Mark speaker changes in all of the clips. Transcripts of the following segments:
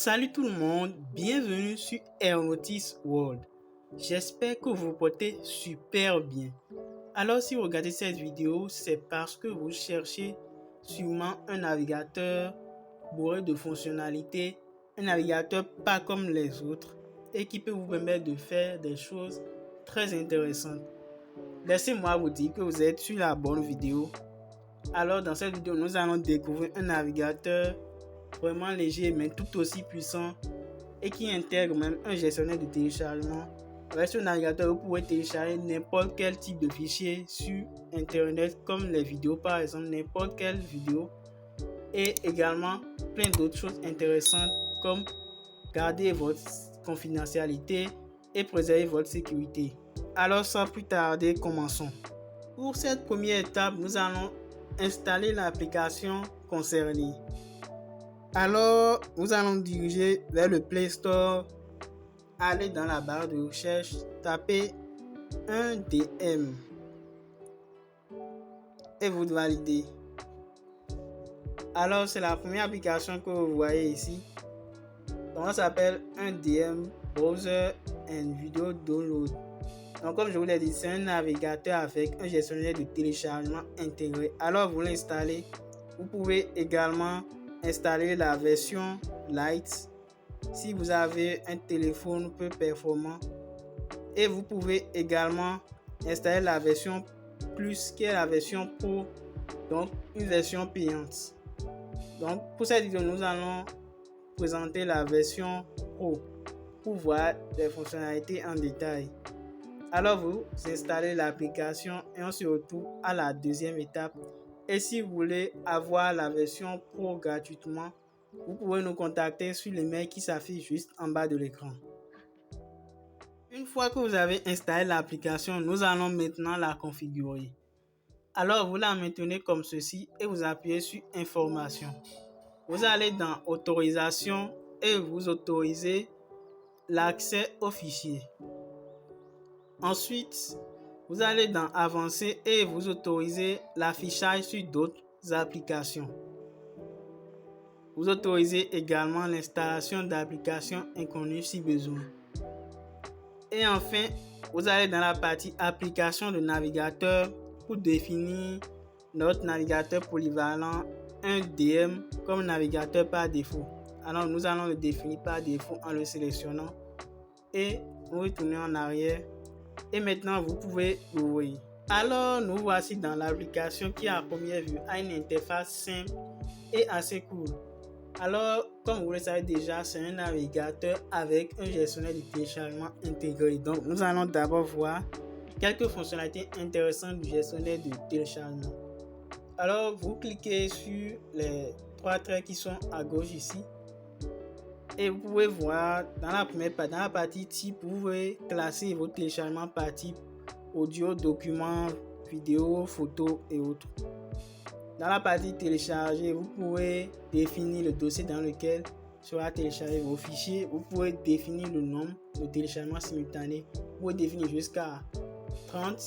Speaker 1: Salut tout le monde, bienvenue sur Aeronotics World. J'espère que vous vous portez super bien. Alors si vous regardez cette vidéo, c'est parce que vous cherchez sûrement un navigateur bourré de fonctionnalités, un navigateur pas comme les autres et qui peut vous permettre de faire des choses très intéressantes. Laissez-moi vous dire que vous êtes sur la bonne vidéo. Alors dans cette vidéo, nous allons découvrir un navigateur vraiment léger mais tout aussi puissant et qui intègre même un gestionnaire de téléchargement. Avec ce navigateur, vous pouvez télécharger n'importe quel type de fichier sur internet comme les vidéos par exemple, n'importe quelle vidéo et également plein d'autres choses intéressantes comme garder votre confidentialité et préserver votre sécurité. Alors sans plus tarder, commençons. Pour cette première étape, nous allons installer l'application concernée. Alors, nous allons diriger vers le Play Store, aller dans la barre de recherche, taper 1DM et vous validez. Alors, c'est la première application que vous voyez ici. Donc, ça s'appelle 1DM Browser and Video Download. Donc, comme je vous l'ai dit, c'est un navigateur avec un gestionnaire de téléchargement intégré. Alors, vous l'installez. Vous pouvez également installer la version Lite si vous avez un téléphone peu performant et vous pouvez également installer la version Plus qui est la version Pro, donc une version payante. Donc pour cette vidéo, nous allons présenter la version Pro pour voir les fonctionnalités en détail. Alors vous installez l'application et on se retrouve à la deuxième étape. Et si vous voulez avoir la version Pro gratuitement, vous pouvez nous contacter sur le mail qui s'affiche juste en bas de l'écran. Une fois que vous avez installé l'application, nous allons maintenant la configurer. Alors vous la maintenez comme ceci et vous appuyez sur Information. Vous allez dans Autorisation et vous autorisez l'accès au fichier. Ensuite, vous allez dans Avancer et vous autorisez l'affichage sur d'autres applications. Vous autorisez également l'installation d'applications inconnues si besoin. Et enfin, vous allez dans la partie Application de navigateur pour définir notre navigateur polyvalent 1DM comme navigateur par défaut. Alors nous allons le définir par défaut en le sélectionnant et vous retournez en arrière. Et maintenant, vous pouvez l'ouvrir. Alors, nous voici dans l'application qui, à première vue, a une interface simple et assez cool. Alors, comme vous le savez déjà, c'est un navigateur avec un gestionnaire de téléchargement intégré. Donc, nous allons d'abord voir quelques fonctionnalités intéressantes du gestionnaire de téléchargement. Alors, vous cliquez sur les trois traits qui sont à gauche ici. Et vous pouvez voir dans la partie type, vous pouvez classer vos téléchargements par type audio, documents, vidéo, photos et autres. Dans la partie télécharger, vous pouvez définir le dossier dans lequel sera téléchargé vos fichiers. Vous pouvez définir le nombre de téléchargements simultanés. Vous pouvez définir jusqu'à 30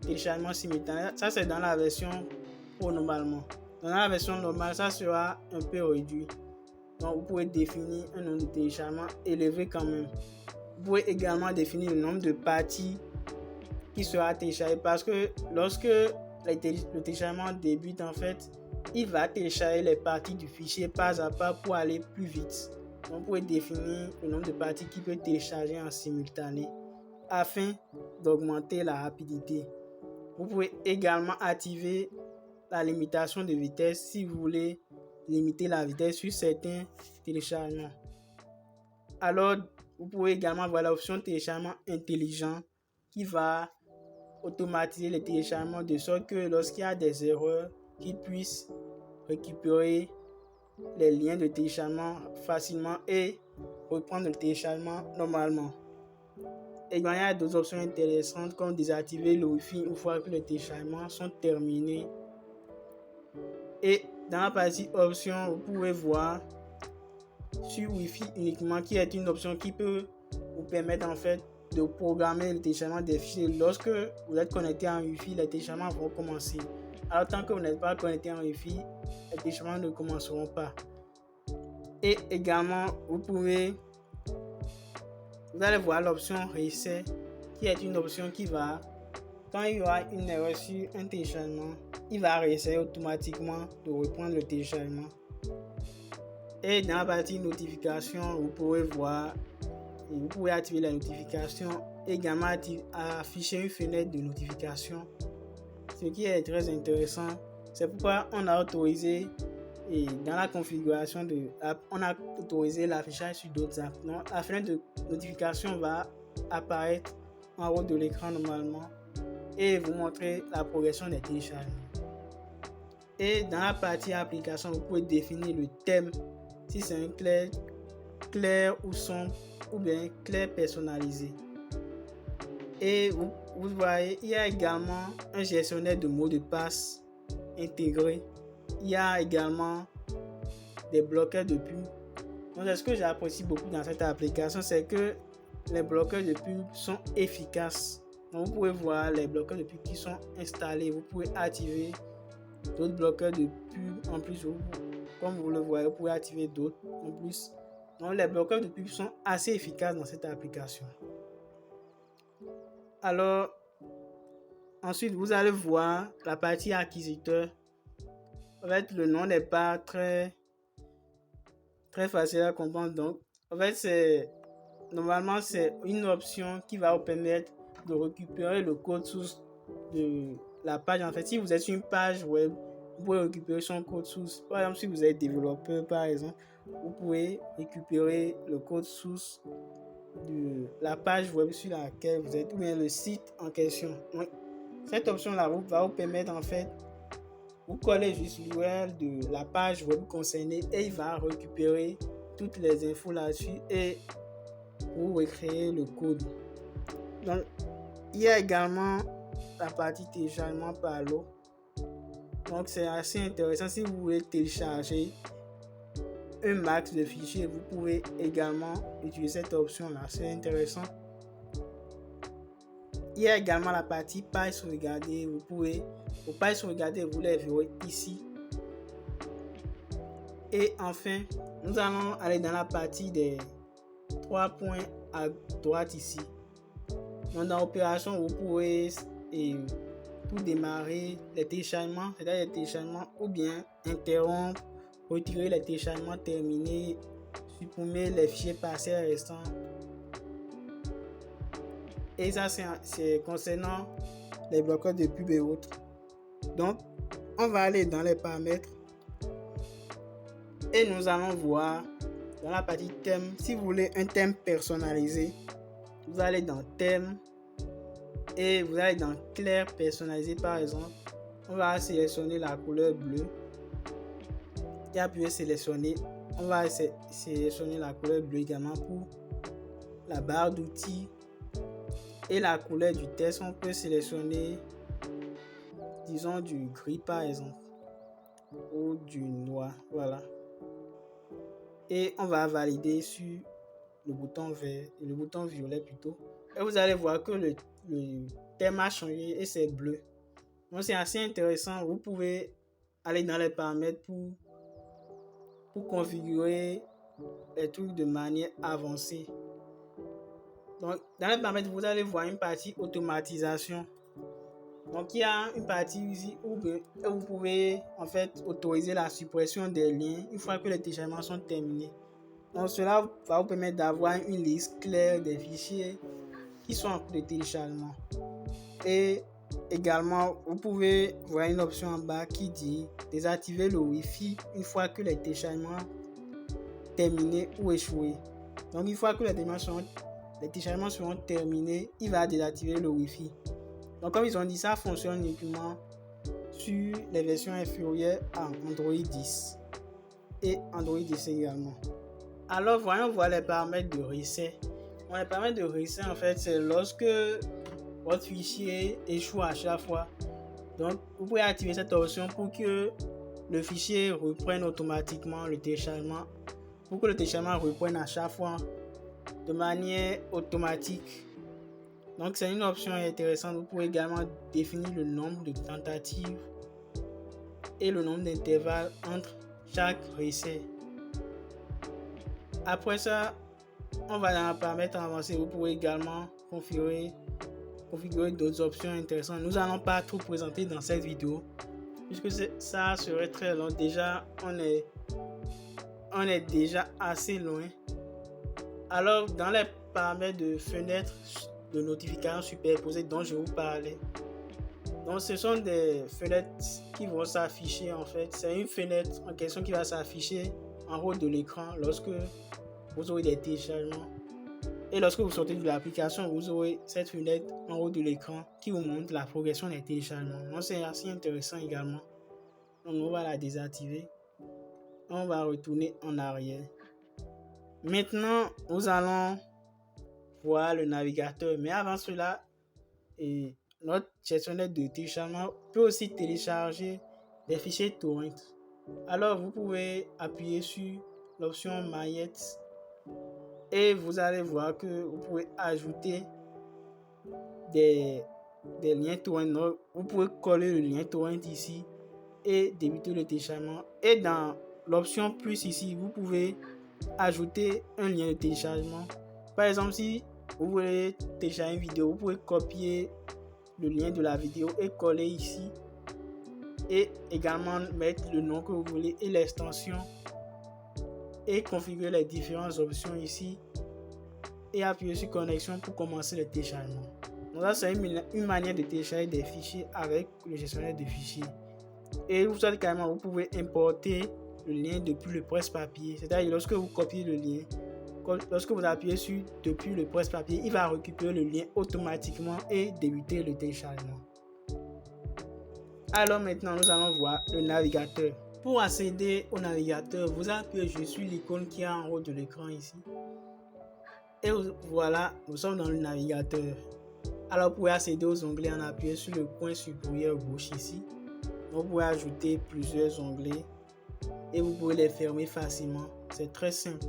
Speaker 1: téléchargements simultanés. Ça, c'est dans la version Pro normalement. Dans la version normale, ça sera un peu réduit. Donc, vous pouvez définir un nombre de téléchargements élevé quand même. Vous pouvez également définir le nombre de parties qui sera téléchargé parce que lorsque le téléchargement débute, en fait, il va télécharger les parties du fichier pas à pas pour aller plus vite. Donc, vous pouvez définir le nombre de parties qu'il peut télécharger en simultané afin d'augmenter la rapidité. Vous pouvez également activer la limitation de vitesse si vous voulez limiter la vitesse sur certains téléchargements. Alors, vous pouvez également voir l'option téléchargement intelligent qui va automatiser les téléchargements de sorte que lorsqu'il y a des erreurs, qu'il puisse récupérer les liens de téléchargement facilement et reprendre le téléchargement normalement. Également, il y a d'autres options intéressantes comme désactiver le Wi-Fi une fois que les téléchargements sont terminés. Et dans la partie options, vous pouvez voir sur Wi-Fi uniquement qui est une option qui peut vous permettre en fait de programmer le téléchargement des fichiers. Lorsque vous êtes connecté en Wi-Fi, les téléchargements vont commencer. Alors tant que vous n'êtes pas connecté en Wi-Fi, les téléchargements ne commenceront pas. Et également, vous allez voir l'option reset, qui est une option qui va, quand il y aura une erreur sur un téléchargement, il va réessayer automatiquement de reprendre le téléchargement. Et dans la partie notification, vous pouvez voir et vous pouvez activer la notification, également afficher une fenêtre de notification, ce qui est très intéressant. C'est pourquoi on a autorisé, et dans la configuration de l'app, on a autorisé l'affichage sur d'autres apps. Donc, la fenêtre de notification va apparaître en haut de l'écran normalement et vous montrer la progression des téléchargements. Et dans la partie application, vous pouvez définir le thème, si c'est un clair ou sombre, ou bien clair personnalisé. Et vous voyez, il y a également un gestionnaire de mots de passe intégré. Il y a également des bloqueurs de pub. Donc, ce que j'apprécie beaucoup dans cette application, c'est que les bloqueurs de pub sont efficaces. Donc, vous pouvez voir les bloqueurs de pub qui sont installés. Vous pouvez activer d'autres bloqueurs de pub en plus. Comme vous le voyez, vous pouvez activer d'autres en plus. Donc, les bloqueurs de pub sont assez efficaces dans cette application. Alors, ensuite, vous allez voir la partie acquisiteur. En fait, le nom n'est pas très facile à comprendre. Donc, en fait, normalement, c'est une option qui va vous permettre de récupérer le code source de la page. En fait, si vous êtes sur une page web, vous pouvez récupérer son code source. Par exemple, si vous êtes développeur, par exemple, vous pouvez récupérer le code source de la page web sur laquelle vous êtes, ou bien le site en question. Donc, cette option-là va vous permettre, en fait, vous collez juste l'URL de la page web concernée et il va récupérer toutes les infos là-dessus et vous recréer le code. Donc, il y a également la partie téléchargement par lot. Donc, c'est assez intéressant. Si vous voulez télécharger un max de fichiers, vous pouvez également utiliser cette option-là. C'est intéressant. Il y a également la partie page sauvegardée. Vos pages sauvegardées, vous les verrez ici. Et enfin, nous allons aller dans la partie des 3 points à droite ici. Donc, dans l'opération, vous pouvez pour démarrer les téléchargements, c'est-à-dire les téléchargements, ou bien interrompre, retirer les téléchargements terminés, supprimer les fichiers partiels restants. Et ça, c'est concernant les bloqueurs de pub et autres. Donc, on va aller dans les paramètres et nous allons voir dans la partie thème. Si vous voulez un thème personnalisé, vous allez dans thème et vous allez dans clair personnalisé. Par exemple, on va sélectionner la couleur bleue et appuyer sélectionner. On va sélectionner la couleur bleue également pour la barre d'outils. Et la couleur du texte, on peut sélectionner, disons, du gris par exemple, ou du noir, voilà. Et on va valider sur le bouton vert, et le bouton violet plutôt. Et vous allez voir que le thème a changé et c'est bleu. Donc c'est assez intéressant. Vous pouvez aller dans les paramètres pour configurer les trucs de manière avancée. Donc, dans les paramètres, vous allez voir une partie automatisation. Donc, il y a une partie ici où vous pouvez en fait autoriser la suppression des liens une fois que les téléchargements sont terminés. Donc, cela va vous permettre d'avoir une liste claire des fichiers qui sont en cours de téléchargement. Et également, vous pouvez voir une option en bas qui dit désactiver le Wi-Fi une fois que les téléchargements terminés ou échoués. Donc, une fois que les téléchargements seront terminés, il va désactiver le Wi-Fi. Donc, comme ils ont dit, ça fonctionne uniquement sur les versions inférieures à Android 10 et Android 10 également. Alors, voyons voir les paramètres de reset. Bon, les paramètres de reset, en fait, c'est lorsque votre fichier échoue à chaque fois. Donc, vous pouvez activer cette option pour que le fichier reprenne automatiquement le téléchargement, pour que le téléchargement reprenne à chaque fois de manière automatique. Donc c'est une option intéressante. Vous pouvez également définir le nombre de tentatives et le nombre d'intervalles entre chaque reset. Après ça, on va dans la paramètre avancée. Vous pouvez également configurer d'autres options intéressantes. Nous n'allons pas tout présenter dans cette vidéo puisque ça serait très long. Déjà, on est déjà assez loin. Alors, dans les paramètres de fenêtre de notification superposée dont je vous parlais, donc ce sont des fenêtres qui vont s'afficher en fait. C'est une fenêtre en question qui va s'afficher en haut de l'écran lorsque vous aurez des téléchargements. Et lorsque vous sortez de l'application, vous aurez cette fenêtre en haut de l'écran qui vous montre la progression des téléchargements. Donc c'est assez intéressant également. Donc on va la désactiver. On va retourner en arrière. Maintenant, nous allons voir le navigateur. Mais avant cela, notre gestionnaire de téléchargement peut aussi télécharger des fichiers torrent. Alors vous pouvez appuyer sur l'option maillettes et vous allez voir que vous pouvez ajouter des liens torrent. Vous pouvez coller le lien torrent ici et débuter le téléchargement. Et dans l'option plus ici, vous pouvez ajouter un lien de téléchargement. Par exemple, si vous voulez télécharger une vidéo, vous pouvez copier le lien de la vidéo et coller ici et également mettre le nom que vous voulez et l'extension et configurer les différentes options ici et appuyer sur connexion pour commencer le téléchargement. Donc là, c'est une manière de télécharger des fichiers avec le gestionnaire de fichiers. Et vous savez carrément, vous pouvez importer le lien depuis le presse-papier. C'est-à-dire lorsque vous copiez le lien, lorsque vous appuyez sur depuis le presse-papier, il va récupérer le lien automatiquement et débuter le téléchargement. Alors maintenant, nous allons voir le navigateur. Pour accéder au navigateur, vous appuyez sur l'icône qui est en haut de l'écran ici. Et voilà, nous sommes dans le navigateur. Alors, vous pouvez accéder aux onglets en appuyant sur le coin supérieur gauche ici. Vous pouvez ajouter plusieurs onglets et vous pouvez les fermer facilement. C'est très simple.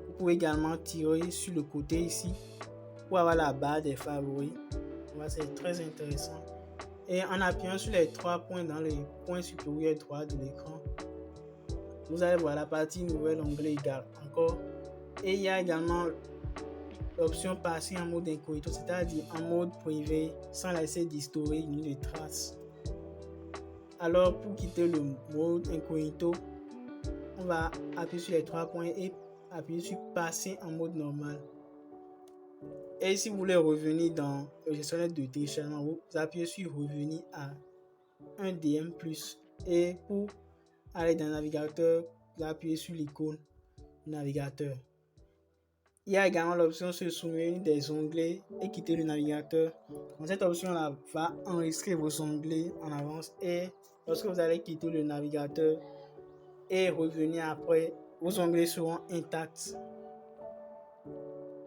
Speaker 1: Vous pouvez également tirer sur le côté ici pour avoir la barre des favoris. Voilà, c'est très intéressant. Et en appuyant sur les trois points dans le coin supérieur droit de l'écran, vous allez voir la partie nouvel onglet égal encore. Et il y a également l'option passer en mode incognito, c'est-à-dire en mode privé sans laisser d'historique ni de traces. Alors pour quitter le mode incognito, on va appuyer sur les trois points et appuyer sur passer en mode normal. Et si vous voulez revenir dans le gestionnaire de téléchargement, vous appuyez sur revenir à 1 DM+. Et pour aller dans le navigateur, vous appuyez sur l'icône navigateur. Il y a également l'option se souvenir des onglets et quitter le navigateur. Donc cette option-là va enregistrer vos onglets en avance et lorsque vous allez quitter le navigateur et revenir après, vos onglets seront intacts.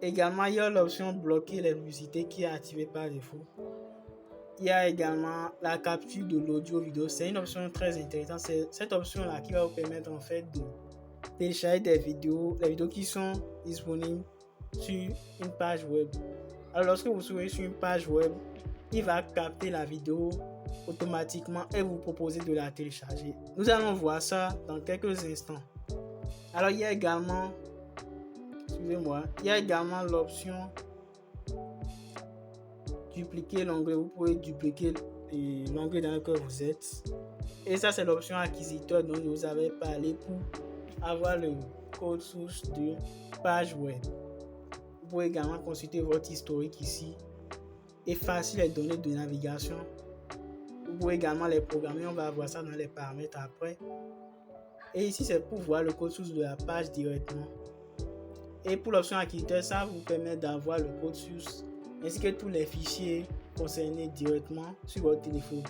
Speaker 1: Également, il y a l'option bloquer les publicités qui est activée par défaut. Il y a également la capture de l'audio vidéo. C'est une option très intéressante. C'est cette option-là qui va vous permettre en fait de télécharger des vidéos, les vidéos qui sont disponibles sur une page web. Alors lorsque vous serez sur une page web, il va capter la vidéo automatiquement et vous proposer de la télécharger. Nous allons voir ça dans quelques instants. Alors il y a également l'option dupliquer l'onglet. Vous pouvez dupliquer l'onglet dans lequel vous êtes. Et ça, c'est l'option acquisiteur dont je vous avais parlé pour avoir le code source de page web. Vous pouvez également consulter votre historique ici, effacer les données de navigation. Vous pouvez également les programmer. On va voir ça dans les paramètres après. Et ici, c'est pour voir le code source de la page directement. Et pour l'option acquisiteur, ça vous permet d'avoir le code source ainsi que tous les fichiers concernés directement sur votre téléphone.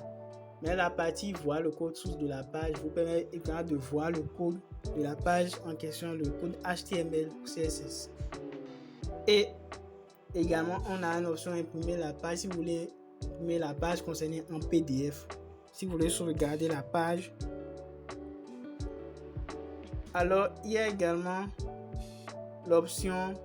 Speaker 1: Mais la partie voir le code source de la page vous permet également de voir le code de la page en question, le code HTML ou CSS. Et également, on a une option imprimer la page si vous voulez imprimer la page concernée en PDF. Si vous voulez sauvegarder la page. Alors, il y a également l'option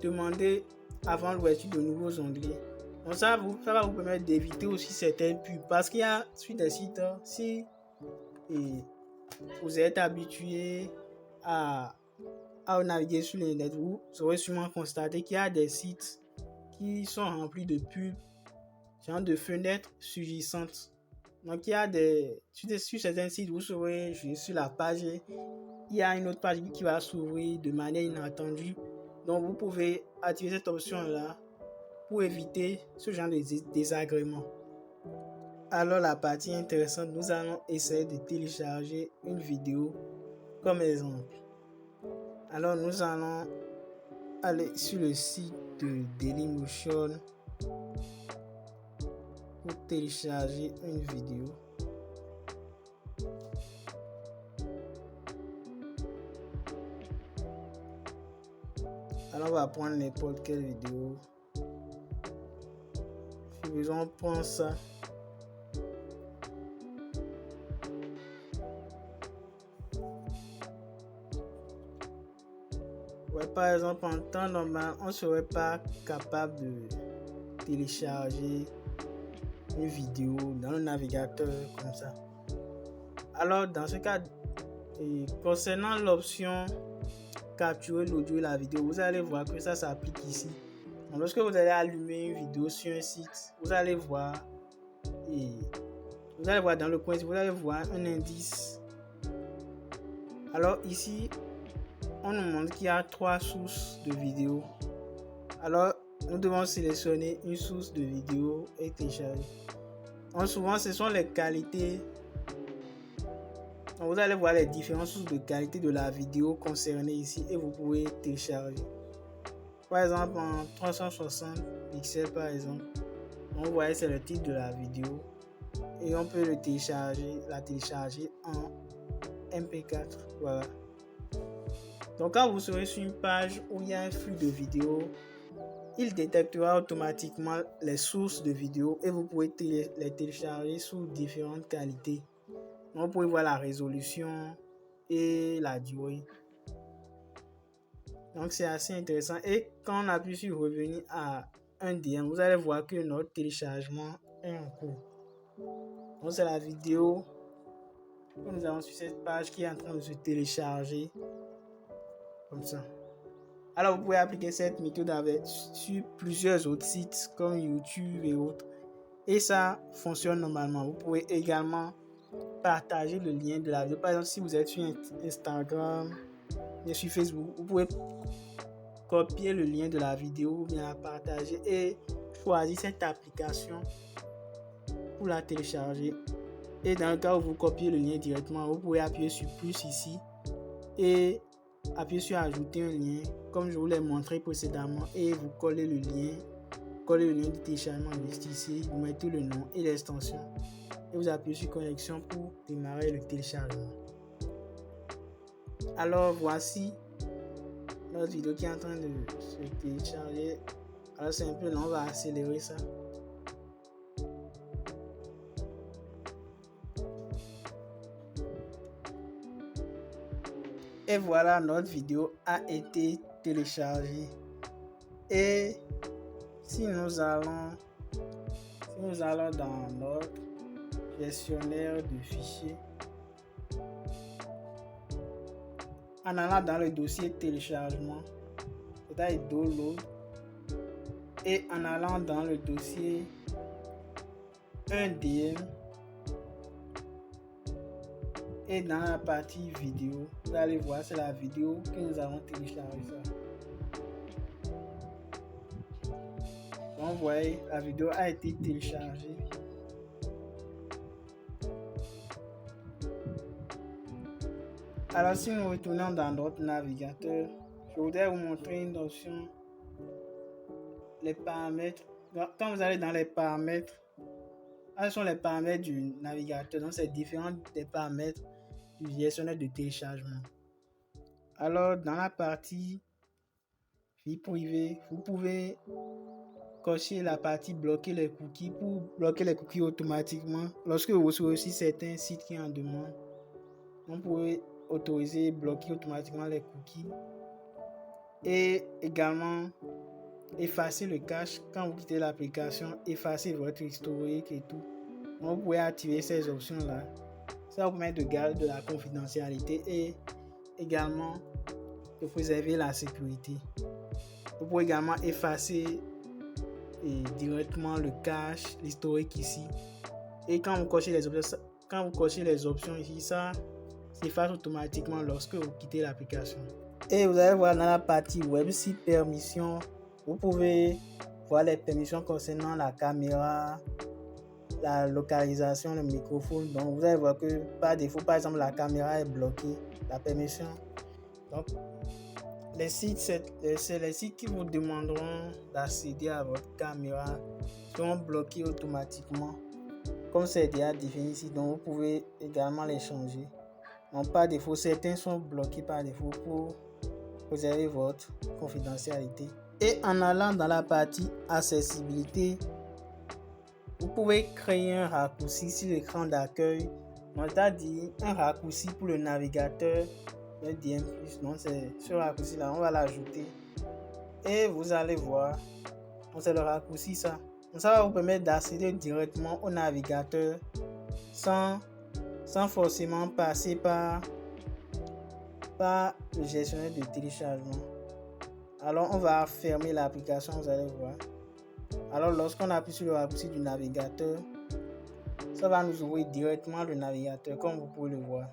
Speaker 1: demander avant l'ouverture de nouveaux onglets. Donc ça va vous permettre d'éviter aussi certaines pubs parce qu'il y a sur des sites, si vous êtes habitué à naviguer sur l'internet, vous aurez sûrement constaté qu'il y a des sites qui sont remplis de pubs, genre de fenêtres surgissantes. Donc, il y a sur certains sites, vous serez sur la page, il y a une autre page qui va s'ouvrir de manière inattendue. Donc, vous pouvez activer cette option-là pour éviter ce genre de désagrément. Alors, la partie intéressante, nous allons essayer de télécharger une vidéo comme exemple. Alors, nous allons aller sur le site de Dailymotion pour télécharger une vidéo. Alors, on va prendre n'importe quelle vidéo. Si besoin, on prend ça. Ouais, par exemple, en temps normal, on ne serait pas capable de télécharger une vidéo dans le navigateur comme ça. Alors, dans ce cas, concernant l'option capturer l'audio et la vidéo, vous allez voir que ça s'applique ici. Donc, lorsque vous allez allumer une vidéo sur un site, vous allez voir dans le coin, vous allez voir un indice. Alors ici, on nous montre qu'il y a 3 sources de vidéos. Alors, nous devons sélectionner une source de vidéo et télécharger. Donc, souvent, ce sont les qualités. Donc, vous allez voir les différentes sources de qualité de la vidéo concernée ici et vous pouvez télécharger. Par exemple, en 360 pixels, par exemple. Donc, vous voyez, c'est le titre de la vidéo. Et on peut la télécharger en MP4. Voilà. Donc, quand vous serez sur une page où il y a un flux de vidéos, il détectera automatiquement les sources de vidéos et vous pouvez les télécharger sous différentes qualités. Donc, vous pouvez voir la résolution et la durée. Donc, c'est assez intéressant. Et quand on appuie sur revenir à un DM, vous allez voir que notre téléchargement est en cours. Donc, c'est la vidéo que nous avons sur cette page qui est en train de se télécharger. Comme ça. Alors, vous pouvez appliquer cette méthode sur plusieurs autres sites comme YouTube et autres. Et ça fonctionne normalement. Vous pouvez également partager le lien de la vidéo. Par exemple, si vous êtes sur Instagram et sur Facebook, vous pouvez copier le lien de la vidéo ou bien la partager et choisir cette application pour la télécharger. Et dans le cas où vous copiez le lien directement, vous pouvez appuyer sur plus ici et appuyez sur ajouter un lien comme je vous l'ai montré précédemment et vous collez le lien du téléchargement juste ici, vous mettez le nom et l'extension et vous appuyez sur connexion pour démarrer le téléchargement. Alors voici notre vidéo qui est en train de se télécharger. Alors c'est un peu long, on va accélérer ça. Et voilà, notre vidéo a été téléchargée. Et si nous allons dans notre gestionnaire de fichiers, en allant dans le dossier téléchargement, c'est-à-dire download, et en allant dans le dossier 1DM, et dans la partie vidéo, vous allez voir, c'est la vidéo que nous avons téléchargée. Donc, vous voyez, la vidéo a été téléchargée. Alors, si nous retournons dans notre navigateur, je voudrais vous montrer une option, les paramètres. Quand vous allez dans les paramètres, ce sont les paramètres du navigateur. Donc, c'est différent des paramètres du gestionnaire de téléchargement. Alors, dans la partie vie privée, vous pouvez cocher la partie bloquer les cookies pour bloquer les cookies automatiquement. Lorsque vous recevez aussi certains sites qui en demandent, vous pouvez autoriser et bloquer automatiquement les cookies. Et également, effacer le cache quand vous quittez l'application, effacer votre historique et tout. Donc, vous pouvez activer ces options-là. Ça vous permet de garder de la confidentialité et également de préserver la sécurité. Vous pouvez également effacer directement le cache, l'historique ici. Et quand vous cochez les options ici, ça s'efface automatiquement lorsque vous quittez l'application. Et vous allez voir dans la partie web site permissions, vous pouvez voir les permissions concernant la caméra, la localisation, le microphone. Donc vous allez voir que par défaut, par exemple, la caméra est bloquée, la permission. Donc les sites, c'est les sites qui vous demanderont d'accéder à votre caméra seront bloqués automatiquement. Comme c'est déjà défini ici, donc vous pouvez également les changer. Donc par défaut, certains sont bloqués par défaut pour préserver votre confidentialité. Et en allant dans la partie accessibilité, vous pouvez créer un raccourci sur l'écran d'accueil, c'est-à-dire un raccourci pour le navigateur, le DM+. Donc c'est ce raccourci-là, on va l'ajouter. Et vous allez voir, donc c'est le raccourci ça. Donc ça va vous permettre d'accéder directement au navigateur sans forcément passer par le gestionnaire de téléchargement. Alors on va fermer l'application, vous allez voir. Alors lorsqu'on appuie sur le raccourci du navigateur, ça va nous ouvrir directement le navigateur comme vous pouvez le voir.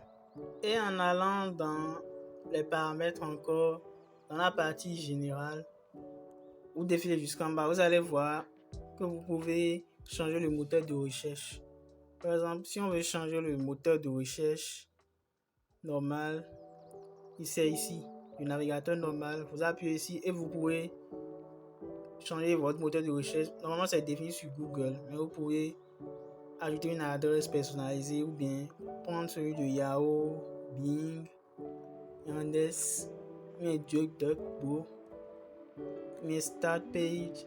Speaker 1: Et en allant dans les paramètres encore, dans la partie générale, vous défilez jusqu'en bas, vous allez voir que vous pouvez changer le moteur de recherche. Par exemple, si on veut changer le moteur de recherche normal, c'est ici, le navigateur normal, vous appuyez ici et vous pouvez changer votre moteur de recherche. Normalement, c'est défini sur Google, mais vous pouvez ajouter une adresse personnalisée ou bien prendre celui de Yahoo, Bing, Yandex, mais DuckDuckGo, mais StartPage.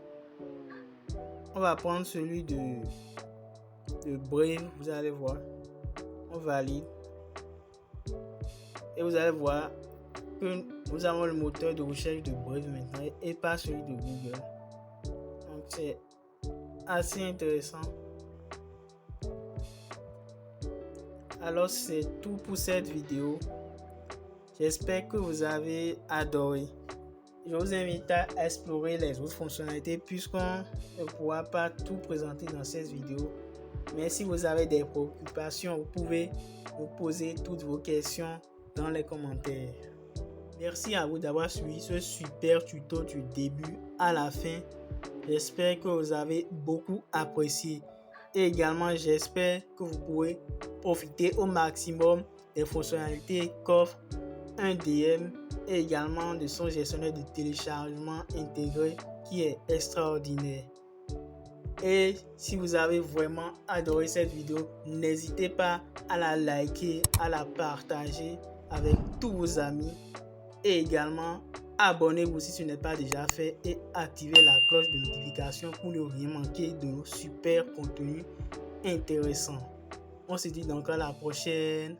Speaker 1: On va prendre celui de Brave, vous allez voir. On valide. Et vous allez voir que nous avons le moteur de recherche de Brave maintenant et pas celui de Google. Donc c'est assez intéressant. Alors c'est tout pour cette vidéo. J'espère que vous avez adoré. Je vous invite à explorer les autres fonctionnalités puisqu'on ne pourra pas tout présenter dans cette vidéo. Mais si vous avez des préoccupations, vous pouvez vous poser toutes vos questions dans les commentaires. Merci à vous d'avoir suivi ce super tuto du début à la fin. J'espère que vous avez beaucoup apprécié. Et également, j'espère que vous pourrez profiter au maximum des fonctionnalités qu'offre un DM et également de son gestionnaire de téléchargement intégré qui est extraordinaire. Et si vous avez vraiment adoré cette vidéo, n'hésitez pas à la liker, à la partager avec tous vos amis et également abonnez-vous si ce n'est pas déjà fait et activez la cloche de notification pour ne rien manquer de nos super contenus intéressants. On se dit donc à la prochaine.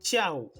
Speaker 1: Ciao!